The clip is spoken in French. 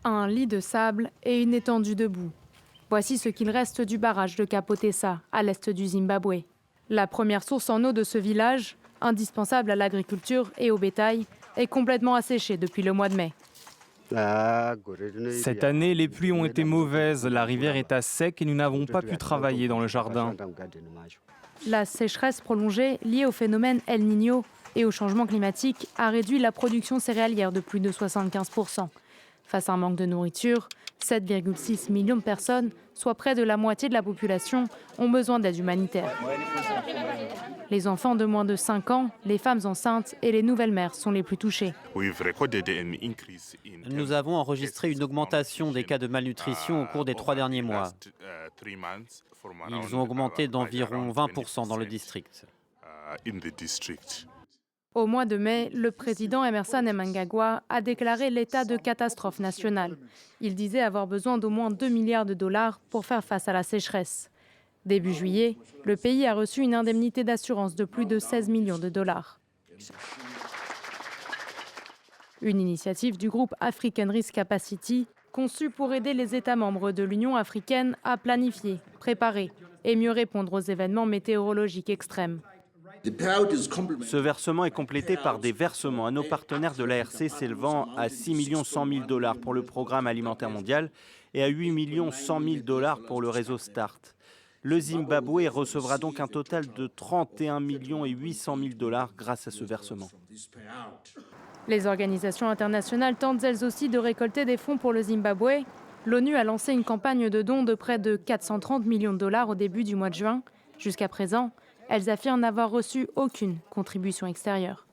Un lit de sable et une étendue de boue. Voici ce qu'il reste du barrage de Kapotessa, à l'est du Zimbabwe. La première source en eau de ce village, indispensable à l'agriculture et au bétail, est complètement asséchée depuis le mois de mai. Cette année, les pluies ont été mauvaises, la rivière est à sec et nous n'avons pas pu travailler dans le jardin. La sécheresse prolongée, liée au phénomène El Niño et au changement climatique, a réduit la production céréalière de plus de 75%. Face à un manque de nourriture, 7,6 millions de personnes, soit près de la moitié de la population, ont besoin d'aide humanitaire. Les enfants de moins de 5 ans, les femmes enceintes et les nouvelles mères sont les plus touchées. Nous avons enregistré une augmentation des cas de malnutrition au cours des 3 derniers mois. Ils ont augmenté d'environ 20% dans le district. Au mois de mai, le président Emmerson Mnangagwa a déclaré l'état de catastrophe nationale. Il disait avoir besoin d'au moins 2 milliards de dollars pour faire face à la sécheresse. Début juillet, le pays a reçu une indemnité d'assurance de plus de 16 millions de dollars. Une initiative du groupe African Risk Capacity, conçue pour aider les États membres de l'Union africaine à planifier, préparer et mieux répondre aux événements météorologiques extrêmes. Ce versement est complété par des versements à nos partenaires de l'ARC s'élevant à 6 100 000 dollars pour le programme alimentaire mondial et à 8 100 000 dollars pour le réseau START. Le Zimbabwe recevra donc un total de 31 800 000 dollars grâce à ce versement. Les organisations internationales tentent elles aussi de récolter des fonds pour le Zimbabwe. L'ONU a lancé une campagne de dons de près de 430 millions de dollars au début du mois de juin. Jusqu'à présent, elles affirment n'avoir reçu aucune contribution extérieure.